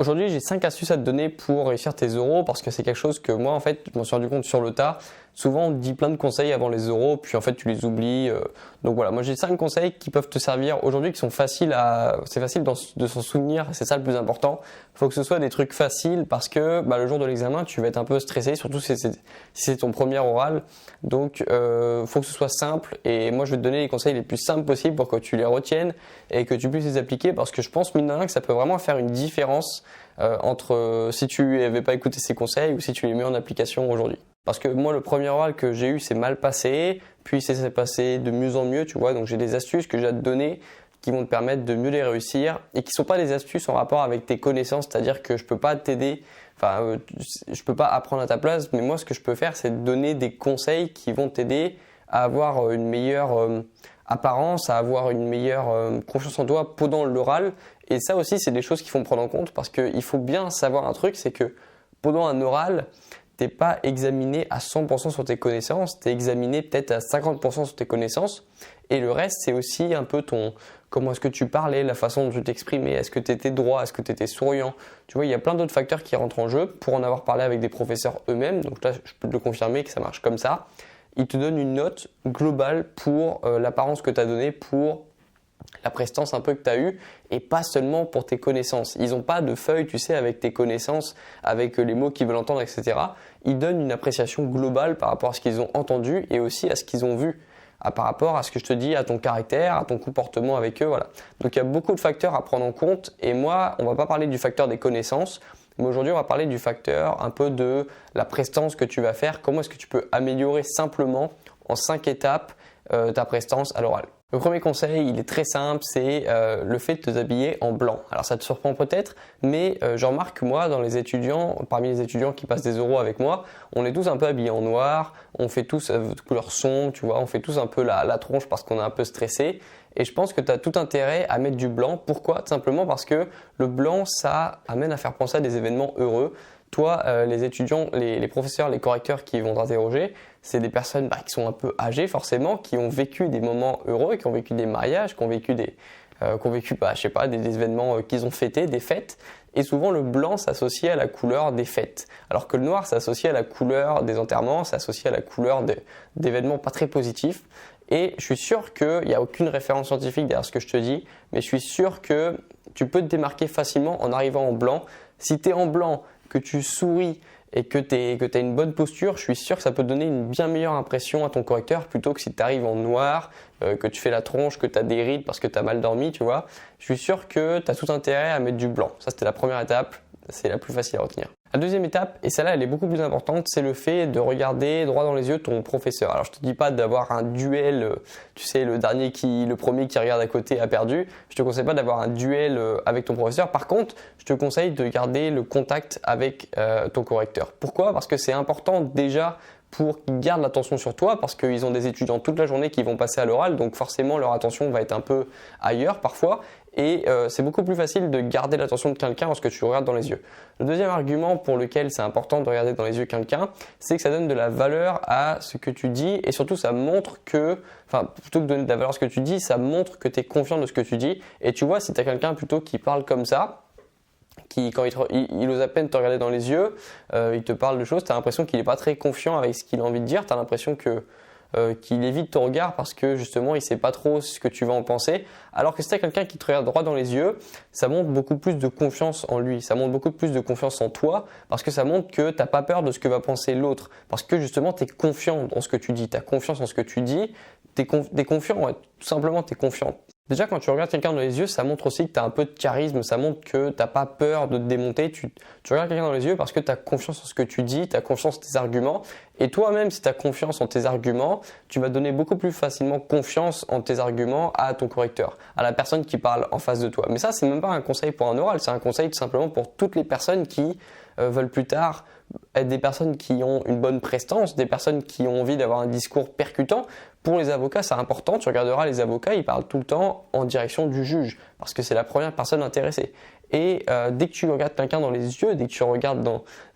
Aujourd'hui, j'ai 5 astuces à te donner pour réussir tes oraux parce que c'est quelque chose que moi, en fait, je m'en suis rendu compte sur le tas. Souvent, on te dit plein de conseils avant les oraux, puis en fait, tu les oublies. Donc voilà, moi j'ai 5 conseils qui peuvent te servir aujourd'hui, qui sont faciles c'est facile de s'en souvenir, c'est ça le plus important. Il faut que ce soit des trucs faciles parce que le jour de l'examen, tu vas être un peu stressé, surtout si c'est ton premier oral. Donc, faut que ce soit simple et moi, je vais te donner les conseils les plus simples possibles pour que tu les retiennes et que tu puisses les appliquer parce que je pense, mine de rien, que ça peut vraiment faire une différence entre si tu n'avais pas écouté ces conseils ou si tu les mets en application aujourd'hui. Parce que moi, le premier oral que j'ai eu s'est mal passé, puis ça s'est passé de mieux en mieux, tu vois. Donc j'ai des astuces que j'ai à te donner qui vont te permettre de mieux les réussir et qui sont pas des astuces en rapport avec tes connaissances, c'est-à-dire que je peux pas t'aider, je peux pas apprendre à ta place, mais moi ce que je peux faire, c'est te donner des conseils qui vont t'aider à avoir une meilleure apparence, à avoir une meilleure confiance en toi pendant l'oral. Et ça aussi, c'est des choses qu'il faut me prendre en compte parce qu'il faut bien savoir un truc, c'est que pendant un oral, t'es pas examiné à 100% sur tes connaissances, t'es examiné peut-être à 50% sur tes connaissances et le reste c'est aussi un peu comment est-ce que tu parlais, la façon dont tu t'exprimais, est-ce que tu étais droit, est-ce que tu étais souriant. Tu vois, il y a plein d'autres facteurs qui rentrent en jeu pour en avoir parlé avec des professeurs eux-mêmes, donc là je peux te le confirmer que ça marche comme ça. Ils te donnent une note globale pour l'apparence que tu as donnée, pour la prestance un peu que tu as eue et pas seulement pour tes connaissances. Ils n'ont pas de feuille, tu sais, avec tes connaissances, avec les mots qu'ils veulent entendre, etc. Ils donnent une appréciation globale par rapport à ce qu'ils ont entendu et aussi à ce qu'ils ont vu, par rapport à ce que je te dis, à ton caractère, à ton comportement avec eux, voilà. Donc il y a beaucoup de facteurs à prendre en compte et moi, on va pas parler du facteur des connaissances, mais aujourd'hui, on va parler du facteur un peu de la prestance que tu vas faire. Comment est-ce que tu peux améliorer simplement en 5 étapes ta prestance à l'oral. Le premier conseil, il est très simple, c'est le fait de te t'habiller en blanc. Alors ça te surprend peut-être, mais je remarque que moi, parmi les étudiants qui passent des oraux avec moi, on est tous un peu habillés en noir, on fait tous de couleur sombre, tu vois, on fait tous un peu la tronche parce qu'on est un peu stressé. Et je pense que tu as tout intérêt à mettre du blanc. Pourquoi? Tout simplement parce que le blanc, ça amène à faire penser à des événements heureux. Toi, les étudiants, les professeurs, les correcteurs qui vont t'interroger, c'est des personnes qui sont un peu âgées forcément, qui ont vécu des moments heureux, qui ont vécu des mariages, qui ont vécu des événements qu'ils ont fêtés, des fêtes. Et souvent, le blanc s'associe à la couleur des fêtes. Alors que le noir s'associe à la couleur des enterrements, s'associe à la couleur d'événements pas très positifs. Et je suis sûr qu'il n'y a aucune référence scientifique derrière ce que je te dis, mais je suis sûr que tu peux te démarquer facilement en arrivant en blanc. Si tu es en blanc, que tu souris et que tu as une bonne posture, je suis sûr que ça peut donner une bien meilleure impression à ton correcteur plutôt que si tu arrives en noir, que tu fais la tronche, que tu as des rides parce que tu as mal dormi, tu vois. Je suis sûr que tu as tout intérêt à mettre du blanc. Ça, c'était la première étape, c'est la plus facile à retenir. La deuxième étape, et celle-là elle est beaucoup plus importante, c'est le fait de regarder droit dans les yeux ton professeur. Alors je te dis pas d'avoir un duel, tu sais le premier qui regarde à côté a perdu. Je te conseille pas d'avoir un duel avec ton professeur. Par contre, je te conseille de garder le contact avec ton correcteur. Pourquoi? Parce que c'est important déjà pour qu'ils gardent l'attention sur toi parce qu'ils ont des étudiants toute la journée qui vont passer à l'oral, donc forcément leur attention va être un peu ailleurs parfois et c'est beaucoup plus facile de garder l'attention de quelqu'un lorsque tu regardes dans les yeux. Le deuxième argument pour lequel c'est important de regarder dans les yeux quelqu'un, c'est que ça donne de la valeur à ce que tu dis et surtout ça montre plutôt que de donner de la valeur à ce que tu dis, ça montre que tu es confiant de ce que tu dis et tu vois si tu as quelqu'un plutôt qui parle comme ça, qui quand il ose à peine te regarder dans les yeux, il te parle de choses, tu as l'impression qu'il n'est pas très confiant avec ce qu'il a envie de dire, tu as l'impression qu'il évite ton regard parce que justement il sait pas trop ce que tu vas en penser, alors que si tu as quelqu'un qui te regarde droit dans les yeux, ça montre beaucoup plus de confiance en lui, ça montre beaucoup plus de confiance en toi parce que ça montre que tu n'as pas peur de ce que va penser l'autre, parce que justement tu es confiant dans ce que tu dis, tu as confiance en ce que tu dis, tu es confiant, ouais, tout simplement tu es confiant. Déjà, quand tu regardes quelqu'un dans les yeux, ça montre aussi que tu as un peu de charisme, ça montre que tu n'as pas peur de te démonter. Tu regardes quelqu'un dans les yeux parce que tu as confiance en ce que tu dis, tu as confiance en tes arguments. Et toi-même, si tu as confiance en tes arguments, tu vas donner beaucoup plus facilement confiance en tes arguments à ton correcteur, à la personne qui parle en face de toi. Mais ça, c'est même pas un conseil pour un oral, c'est un conseil tout simplement pour toutes les personnes qui veulent plus tard être des personnes qui ont une bonne prestance, des personnes qui ont envie d'avoir un discours percutant. Pour les avocats, c'est important. Tu regarderas les avocats, ils parlent tout le temps en direction du juge parce que c'est la première personne intéressée. Et dès que tu regardes quelqu'un dans les yeux, dès que tu regardes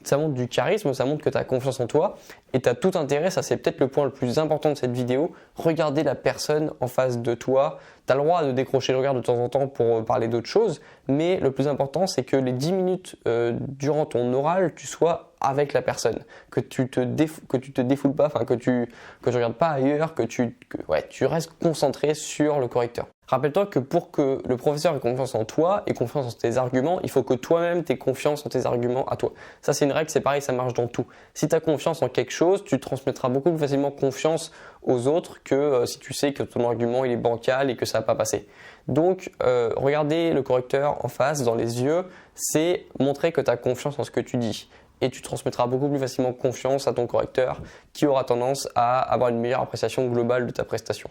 ça montre du charisme, ça montre que tu as confiance en toi et tu as tout intérêt, ça c'est peut-être le point le plus important de cette vidéo, regarder la personne en face de toi. Tu as le droit de décrocher le regard de temps en temps pour parler d'autres choses, mais le plus important c'est que les 10 minutes durant ton oral, tu sois avec la personne, que tu te défoules pas, enfin que tu regardes pas ailleurs, que tu restes concentré sur le correcteur. Rappelle-toi que pour que le professeur ait confiance en toi et confiance en tes arguments, il faut que toi-même tu aies confiance en tes arguments à toi. Ça c'est une règle, c'est pareil, ça marche dans tout. Si tu as confiance en quelque chose, tu transmettras beaucoup plus facilement confiance aux autres que si tu sais que ton argument il est bancal et que ça va pas passer. Donc regarder le correcteur en face, dans les yeux, c'est montrer que tu as confiance en ce que tu dis. Et tu transmettras beaucoup plus facilement confiance à ton correcteur qui aura tendance à avoir une meilleure appréciation globale de ta prestation.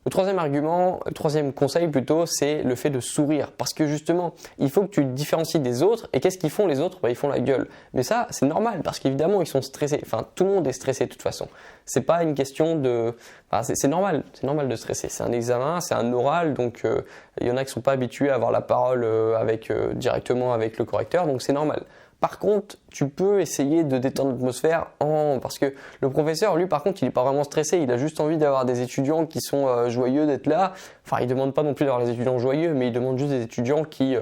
Le troisième conseil plutôt, c'est le fait de sourire. Parce que justement, il faut que tu te différencies des autres. Et qu'est-ce qu'ils font les autres ? Ils font la gueule. Mais ça, c'est normal parce qu'évidemment, ils sont stressés. Enfin, tout le monde est stressé de toute façon. C'est pas une question de... Enfin, c'est normal. C'est normal de stresser. C'est un examen, c'est un oral. Donc, il y en a qui sont pas habitués à avoir la parole directement avec le correcteur. Donc, c'est normal. Par contre, tu peux essayer de détendre l'atmosphère parce que le professeur, lui, par contre, il n'est pas vraiment stressé. Il a juste envie d'avoir des étudiants qui sont joyeux d'être là. Enfin, il ne demande pas non plus d'avoir des étudiants joyeux, mais il demande juste des étudiants qui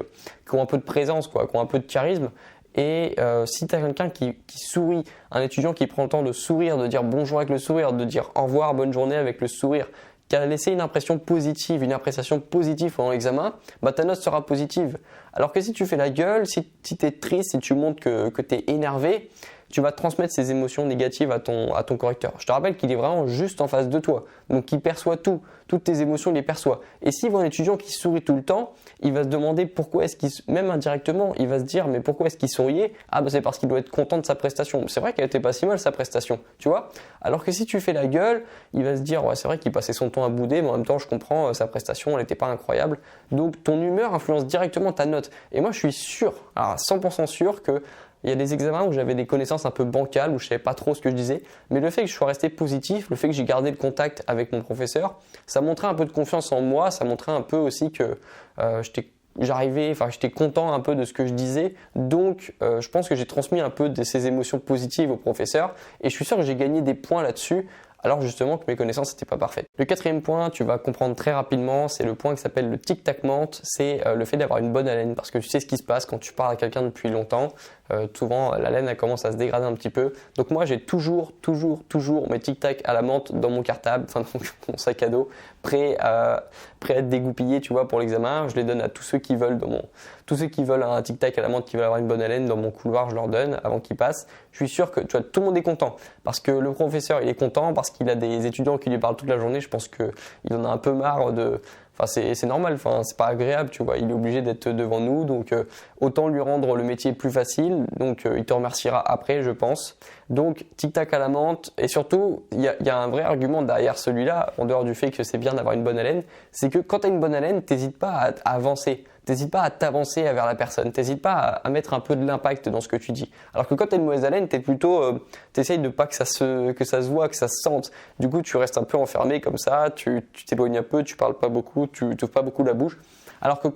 ont un peu de présence, qui ont un peu de charisme. Et si tu as quelqu'un qui sourit, un étudiant qui prend le temps de sourire, de dire bonjour avec le sourire, de dire au revoir, bonne journée avec le sourire, qui a laissé une impression positive, une appréciation positive pendant l'examen, ta note sera positive. Alors que si tu fais la gueule, si tu es triste, si tu montres que tu es énervé, tu vas transmettre ces émotions négatives à ton correcteur. Je te rappelle qu'il est vraiment juste en face de toi, donc il perçoit toutes tes émotions, il les perçoit. Et s'il voit un étudiant qui sourit tout le temps, il va se demander pourquoi est-ce même indirectement, il va se dire mais pourquoi est-ce qu'il souriait ? Ah c'est parce qu'il doit être content de sa prestation. C'est vrai qu'elle était pas si mal sa prestation, tu vois ? Alors que si tu fais la gueule, il va se dire ouais c'est vrai qu'il passait son temps à bouder, mais en même temps je comprends, sa prestation elle n'était pas incroyable. Donc ton humeur influence directement ta note. Et moi je suis sûr, alors 100% sûr que il y a des examens où j'avais des connaissances un peu bancales, où je ne savais pas trop ce que je disais, mais le fait que je sois resté positif, le fait que j'ai gardé le contact avec mon professeur, ça montrait un peu de confiance en moi, ça montrait un peu aussi que j'étais content un peu de ce que je disais, donc je pense que j'ai transmis un peu de ces émotions positives au professeur, et je suis sûr que j'ai gagné des points là-dessus, alors justement que mes connaissances n'étaient pas parfaites. Le quatrième point, tu vas comprendre très rapidement, c'est le point qui s'appelle le tic-tac-mente, c'est le fait d'avoir une bonne haleine, parce que tu sais ce qui se passe quand tu parles à quelqu'un depuis longtemps, souvent la laine elle commence à se dégrader un petit peu, donc moi j'ai toujours mes tic-tac à la menthe dans mon cartable, enfin dans mon sac à dos, prêt à être dégoupillé, tu vois, pour l'examen. Je les donne à tous ceux qui veulent tous ceux qui veulent un tic-tac à la menthe, qui veulent avoir une bonne haleine dans mon couloir, je leur donne avant qu'ils passent. Je suis sûr que tu vois, tout le monde est content parce que le professeur il est content, parce qu'il a des étudiants qui lui parlent toute la journée. Je pense qu'il en a un peu marre c'est normal, c'est pas agréable, tu vois, il est obligé d'être devant nous, donc autant lui rendre le métier plus facile, donc il te remerciera après, je pense. Donc tic-tac à la menthe, et surtout, il y a un vrai argument derrière celui-là, en dehors du fait que c'est bien d'avoir une bonne haleine, c'est que quand tu as une bonne haleine, t'hésites pas à avancer. T'hésites pas à t'avancer vers la personne, t'hésites pas à mettre un peu de l'impact dans ce que tu dis. Alors que quand tu as une mauvaise haleine, t'essayes de pas que ça se voit, que ça se sente. Du coup, tu restes un peu enfermé comme ça, tu t'éloignes un peu, tu parles pas beaucoup, tu t'ouvres pas beaucoup la bouche. Alors que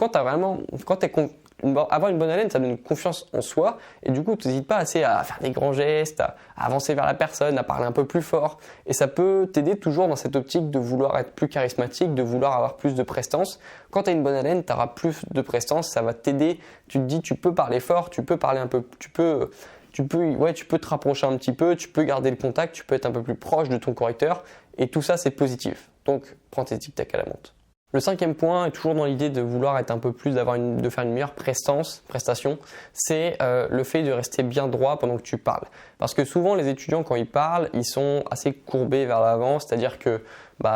avoir une bonne haleine, ça donne une confiance en soi et du coup, tu n'hésites pas assez à faire des grands gestes, à avancer vers la personne, à parler un peu plus fort. Et ça peut t'aider toujours dans cette optique de vouloir être plus charismatique, de vouloir avoir plus de prestance. Quand tu as une bonne haleine, tu auras plus de prestance, ça va t'aider. Tu te dis, tu peux parler fort, tu peux parler un peu, tu peux te rapprocher un petit peu, tu peux garder le contact, tu peux être un peu plus proche de ton correcteur et tout ça, c'est positif. Donc, prends tes tic-tac à la menthe. Le cinquième point est toujours dans l'idée de vouloir être un peu plus, de faire une meilleure prestation, c'est le fait de rester bien droit pendant que tu parles. Parce que souvent les étudiants quand ils parlent, ils sont assez courbés vers l'avant, c'est-à-dire que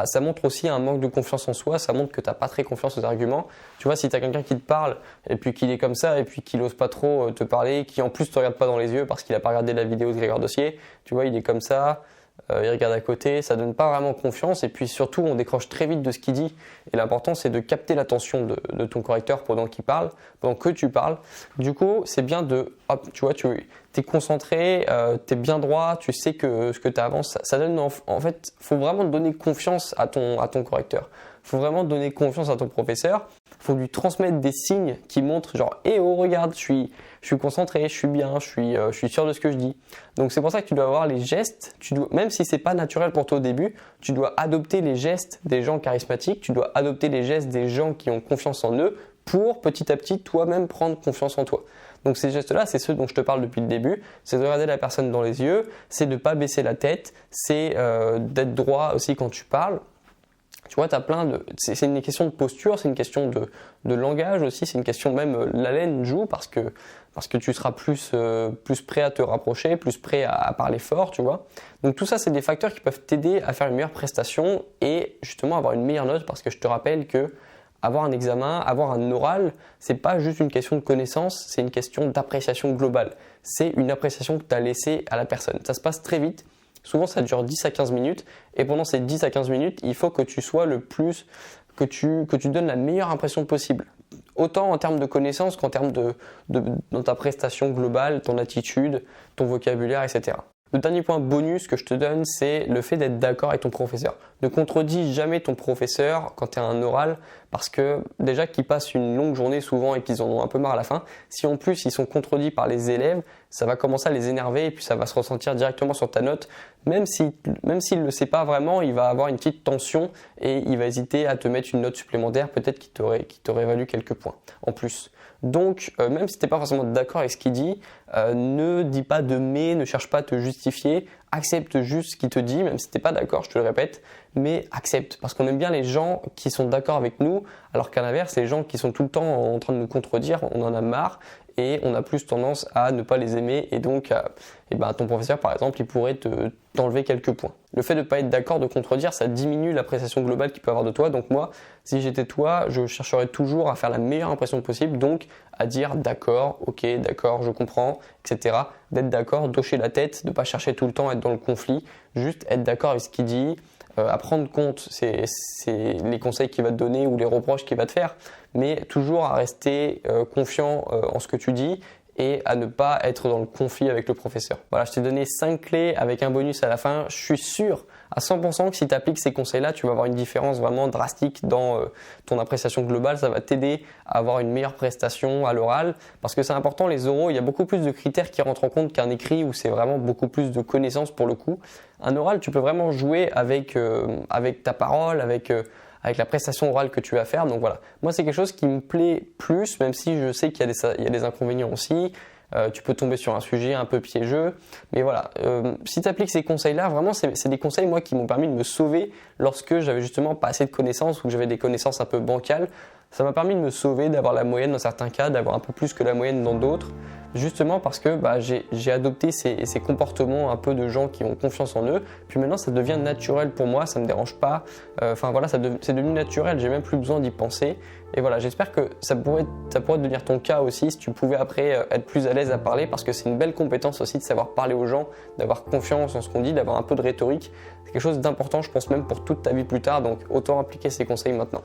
ça montre aussi un manque de confiance en soi, ça montre que tu n'as pas très confiance aux arguments. Tu vois, si tu as quelqu'un qui te parle et puis qu'il est comme ça et puis qu'il n'ose pas trop te parler, qui en plus te regarde pas dans les yeux parce qu'il n'a pas regardé la vidéo de Grégoire Dossier, tu vois, il est comme ça. Il regarde à côté, ça donne pas vraiment confiance et puis surtout on décroche très vite de ce qu'il dit et l'important c'est de capter l'attention de ton correcteur pendant que tu parles. Du coup c'est bien tu vois, tu es concentré, tu es bien droit, tu sais que ce que tu avances, ça donne en fait, faut vraiment donner confiance à ton correcteur. Faut vraiment donner confiance à ton professeur faut lui transmettre des signes qui montrent genre « Eh oh, regarde, je suis concentré, je suis bien, je suis sûr de ce que je dis ». Donc c'est pour ça que tu dois avoir les gestes, même si c'est pas naturel pour toi au début, tu dois adopter les gestes des gens charismatiques, tu dois adopter les gestes des gens qui ont confiance en eux pour petit à petit toi-même prendre confiance en toi. Donc ces gestes-là, c'est ceux dont je te parle depuis le début, c'est de regarder la personne dans les yeux, c'est de ne pas baisser la tête, c'est d'être droit aussi quand tu parles. Tu vois, c'est une question de posture, c'est une question de langage aussi, c'est une question même, l'haleine joue parce que tu seras plus prêt à te rapprocher, plus prêt à parler fort, tu vois. Donc tout ça, c'est des facteurs qui peuvent t'aider à faire une meilleure prestation et justement avoir une meilleure note parce que je te rappelle que avoir un examen, avoir un oral, c'est pas juste une question de connaissance, c'est une question d'appréciation globale. C'est une appréciation que tu as laissée à la personne. Ça se passe très vite. Souvent, ça dure 10 à 15 minutes. Et pendant ces 10 à 15 minutes, il faut que tu sois que tu donnes la meilleure impression possible. Autant en termes de connaissances qu'en termes dans ta prestation globale, ton attitude, ton vocabulaire, etc. Le dernier point bonus que je te donne, c'est le fait d'être d'accord avec ton professeur. Ne contredis jamais ton professeur quand tu as un oral parce que déjà qu'ils passent une longue journée souvent et qu'ils en ont un peu marre à la fin, si en plus ils sont contredits par les élèves, ça va commencer à les énerver et puis ça va se ressentir directement sur ta note. Même s'il ne le sait pas vraiment, il va avoir une petite tension et il va hésiter à te mettre une note supplémentaire, peut-être qui t'aurait valu quelques points en plus. Donc, même si tu n'es pas forcément d'accord avec ce qu'il dit, ne dis pas de mais, ne cherche pas à te justifier, accepte juste ce qu'il te dit, même si tu n'es pas d'accord, je te le répète, mais accepte. Parce qu'on aime bien les gens qui sont d'accord avec nous, alors qu'à l'inverse, les gens qui sont tout le temps en train de nous contredire, on en a marre et on a plus tendance à ne pas les aimer et donc ton professeur par exemple il pourrait t'enlever quelques points. Le fait de ne pas être d'accord, de contredire, ça diminue l'appréciation globale qu'il peut avoir de toi. Donc moi, si j'étais toi, je chercherais toujours à faire la meilleure impression possible, donc à dire d'accord, ok, d'accord, je comprends, etc. D'être d'accord, d'hocher la tête, de ne pas chercher tout le temps à être dans le conflit, juste être d'accord avec ce qu'il dit, à prendre compte c'est les conseils qu'il va te donner ou les reproches qu'il va te faire, mais toujours à rester confiant en ce que tu dis et à ne pas être dans le conflit avec le professeur. Voilà, je t'ai donné 5 clés avec un bonus à la fin. Je suis sûr à 100% que si tu appliques ces conseils-là, tu vas avoir une différence vraiment drastique dans ton appréciation globale. Ça va t'aider à avoir une meilleure prestation à l'oral parce que c'est important, les oraux, il y a beaucoup plus de critères qui rentrent en compte qu'un écrit où c'est vraiment beaucoup plus de connaissances pour le coup. Un oral, tu peux vraiment jouer avec ta parole, avec la prestation orale que tu vas faire. Donc voilà, moi c'est quelque chose qui me plaît plus, même si je sais qu'il y a des inconvénients aussi. Tu peux tomber sur un sujet un peu piégeux. Mais voilà, si tu appliques ces conseils-là, vraiment c'est des conseils moi qui m'ont permis de me sauver lorsque j'avais justement pas assez de connaissances ou que j'avais des connaissances un peu bancales. Ça m'a permis de me sauver, d'avoir la moyenne dans certains cas, d'avoir un peu plus que la moyenne dans d'autres. Justement parce que j'ai adopté ces comportements un peu de gens qui ont confiance en eux. Puis maintenant, ça devient naturel pour moi, ça ne me dérange pas. C'est devenu naturel, j'ai même plus besoin d'y penser. Et voilà, j'espère que ça pourrait devenir ton cas aussi si tu pouvais après être plus à l'aise à parler parce que c'est une belle compétence aussi de savoir parler aux gens, d'avoir confiance en ce qu'on dit, d'avoir un peu de rhétorique. C'est quelque chose d'important, je pense même pour toute ta vie plus tard, donc autant appliquer ces conseils maintenant.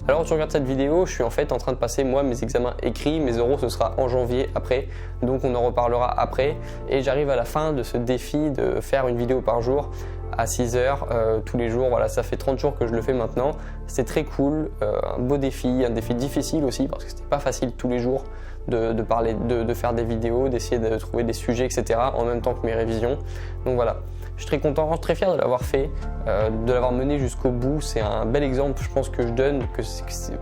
Alors tu regardes cette vidéo, je suis en fait en train de passer moi mes examens écrits, mes oraux ce sera en janvier après, donc on en reparlera après et j'arrive à la fin de ce défi de faire une vidéo par jour à 6 heures tous les jours. Voilà, ça fait 30 jours que je le fais maintenant, c'est très cool, un beau défi, un défi difficile aussi parce que c'était pas facile tous les jours de parler, de faire des vidéos, d'essayer de trouver des sujets etc. en même temps que mes révisions. Donc voilà, je suis très content, très fier de l'avoir fait, de l'avoir mené jusqu'au bout. C'est un bel exemple, je pense, que je donne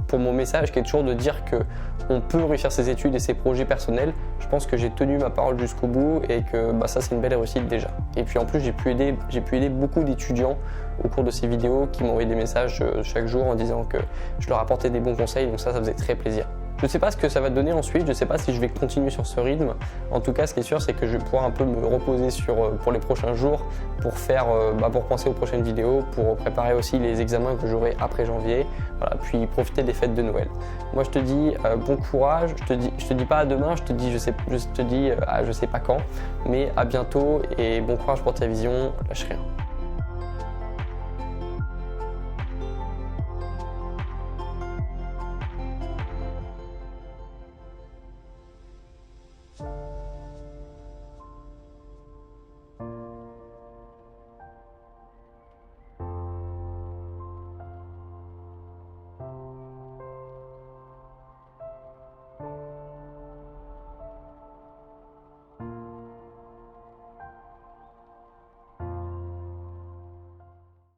pour mon message qui est toujours de dire qu'on peut réussir ses études et ses projets personnels. Je pense que j'ai tenu ma parole jusqu'au bout et que ça c'est une belle réussite déjà. Et puis en plus j'ai pu aider beaucoup d'étudiants au cours de ces vidéos qui m'ont envoyé des messages chaque jour en disant que je leur apportais des bons conseils, donc ça faisait très plaisir. Je ne sais pas ce que ça va donner ensuite, je ne sais pas si je vais continuer sur ce rythme. En tout cas, ce qui est sûr, c'est que je vais pouvoir un peu me reposer pour les prochains jours, pour penser aux prochaines vidéos, pour préparer aussi les examens que j'aurai après janvier, voilà, puis profiter des fêtes de Noël. Moi, je te dis bon courage, je te dis pas à demain, je te dis je sais pas quand, mais à bientôt et bon courage pour ta vision, lâche rien.